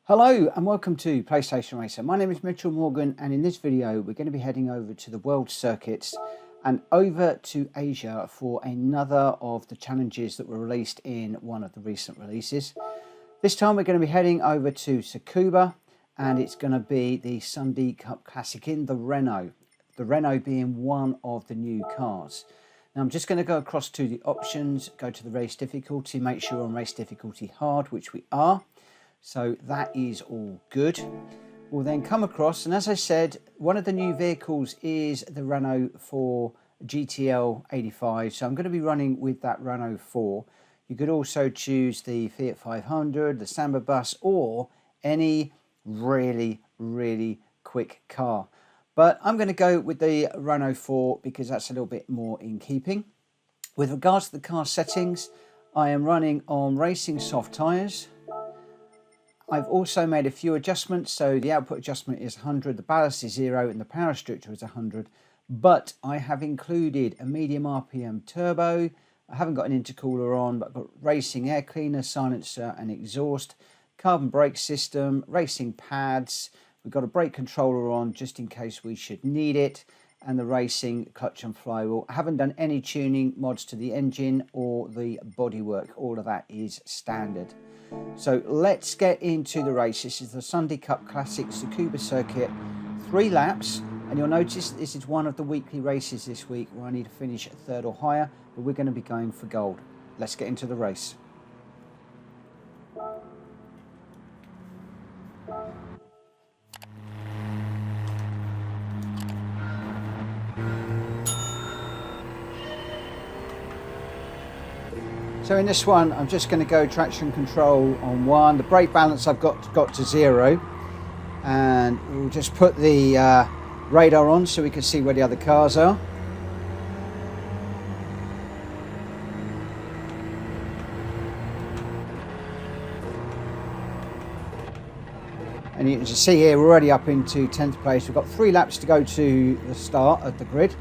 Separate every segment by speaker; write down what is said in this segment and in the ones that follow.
Speaker 1: Hello and welcome to PlayStation Racer. My name is Mitchell Morgan, and in this video we're going to be heading over to the world circuits and over to Asia for another of the challenges that were released in one of the recent releases. This time we're going to be heading over to Tsukuba, and it's going to be the Sunday Cup Classic in the Renault being one of the new cars. Now I'm just going to go across to the options, go to the race difficulty, make sure on race difficulty hard, which we are. So that is all good. We'll then come across, and as I said, one of the new vehicles is the Renault 4 GTL 85. So I'm going to be running with that Renault 4. You could also choose the Fiat 500, the Samba bus, or any really quick car. But I'm going to go with the Renault 4 because that's a little bit more in keeping. With regards to the car settings, I am running on racing soft tyres. I've also made a few adjustments, so the output adjustment is 100, the ballast is 0, and the power restrictor is 100. But I have included a medium RPM turbo. I haven't got an intercooler on, but I've got racing air cleaner, silencer and exhaust, carbon brake system, racing pads. We've got a brake controller on just in case we should need it, and the racing clutch and flywheel. I haven't done any tuning mods to the engine or the bodywork. All of that is standard. So let's get into the race. This is the Sunday Cup Classic Tsukuba Circuit, 3 laps, and you'll notice this is one of the weekly races this week where I need to finish 3rd or higher, but we're going to be going for gold. Let's get into the race. So in this one, I'm just going to go traction control on 1. The brake balance I've got to 0. And we'll just put the radar on so we can see where the other cars are. And you can see here, we're already up into 10th place. We've got 3 laps to go to the start of the grid.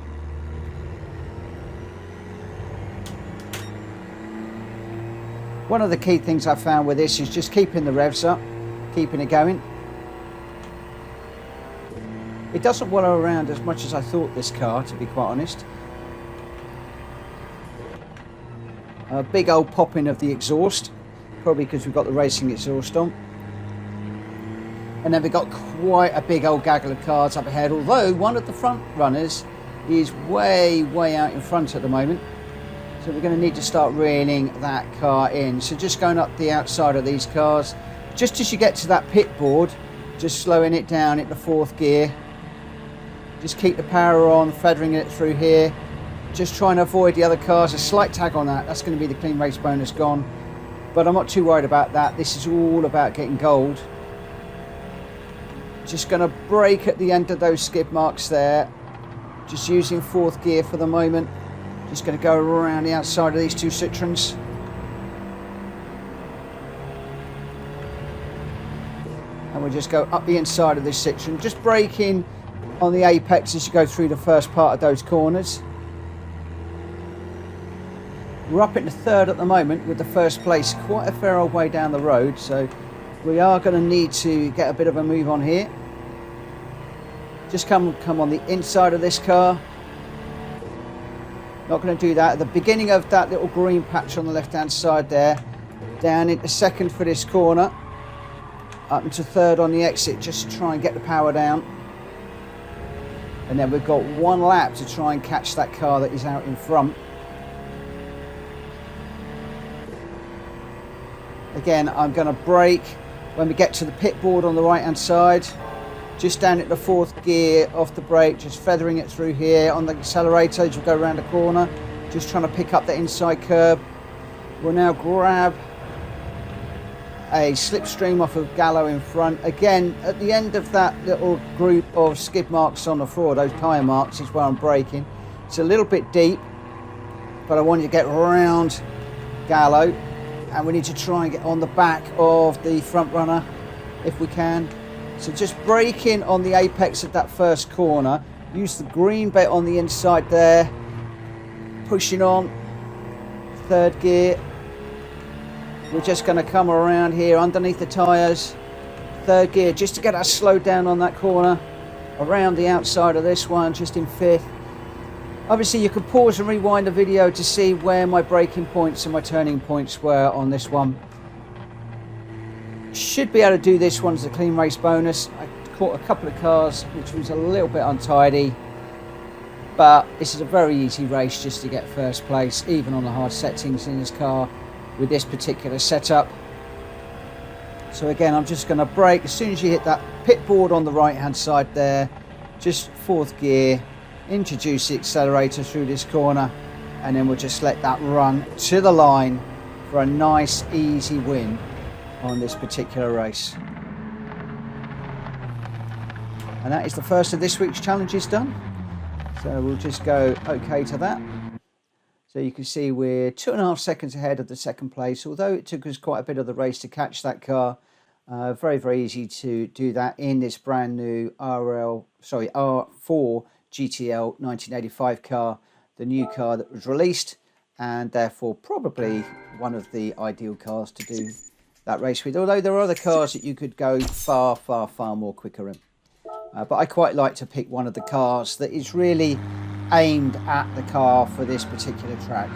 Speaker 1: One of the key things I found with this is just keeping the revs up, keeping it going. It doesn't wallow around as much as I thought, this car, to be quite honest. A big old popping of the exhaust, probably because we've got the racing exhaust on. And then we've got quite a big old gaggle of cars up ahead, although one of the front runners is way out in front at the moment. So we're going to need to start reeling that car in. So just going up the outside of these cars, just as you get to that pit board, just slowing it down into 4th gear. Just keep the power on, feathering it through here. Just trying to avoid the other cars. A slight tag on that, that's going to be the clean race bonus gone. But I'm not too worried about that. This is all about getting gold. Just going to brake at the end of those skid marks there. Just using 4th gear for the moment. Just going to go around the outside of these 2 Citroens. And we'll just go up the inside of this Citroen, just braking on the apex as you go through the first part of those corners. We're up into 3rd at the moment with the 1st place quite a fair old way down the road, so we are going to need to get a bit of a move on here. Just come on the inside of this car. Not going to do that. At the beginning of that little green patch on the left hand side there, down into 2nd for this corner, up into 3rd on the exit, just to try and get the power down. And then we've got 1 lap to try and catch that car that is out in front. Again, I'm going to brake when we get to the pit board on the right hand side. Just down at the 4th gear off the brake, just feathering it through here on the accelerator as you go around the corner, just trying to pick up the inside curb. We'll now grab a slipstream off of Gallo in front. Again, at the end of that little group of skid marks on the floor, those tyre marks, is where I'm braking. It's a little bit deep, but I want you to get around Gallo, and we need to try and get on the back of the front runner if we can. So just braking on the apex of that 1st corner, use the green bit on the inside there, pushing on 3rd gear, We're just going to come around here underneath the tyres, third gear just to get us slowed down on that corner, around the outside of this one, just in fifth. Obviously you can pause and rewind the video to see where my braking points and my turning points were on this one. Should be able to do this one as a clean race bonus. I caught a couple of cars which was a little bit untidy, but this is a very easy race just to get first place, even on the hard settings in this car with this particular setup. So again, I'm just going to brake as soon as you hit that pit board on the right hand side there, just fourth gear, introduce the accelerator through this corner, and then we'll just let that run to the line for a nice easy win on this particular race. And that is the first of this week's challenges done. So we'll just go okay to that. So you can see we're 2.5 seconds ahead of the second place, although it took us quite a bit of the race to catch that car. Very easy to do that in this brand new R4 GTL 1985 car, the new car that was released, and therefore probably one of the ideal cars to do that race with, although there are other cars that you could go far more quicker in. But I quite like to pick one of the cars that is really aimed at the car for this particular track.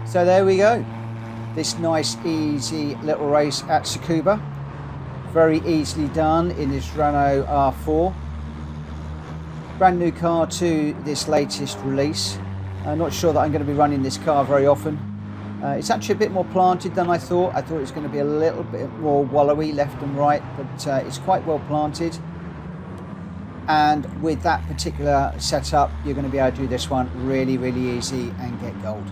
Speaker 1: So there we go, this nice easy little race at Tsukuba, very easily done in this Renault R4, brand new car to this latest release. I'm not sure that I'm going to be running this car very often. It's actually a bit more planted than I thought. I thought it was going to be a little bit more wallowy left and right, but it's quite well planted. And with that particular setup, you're going to be able to do this one really easy and get gold.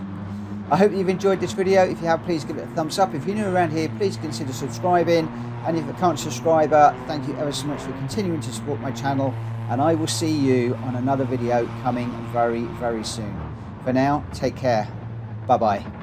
Speaker 1: I hope you've enjoyed this video. If you have, please give it a thumbs up. If you're new around here, please consider subscribing. And if you're a current subscriber, thank you ever so much for continuing to support my channel. And I will see you on another video coming very soon. For now, take care. Bye-bye.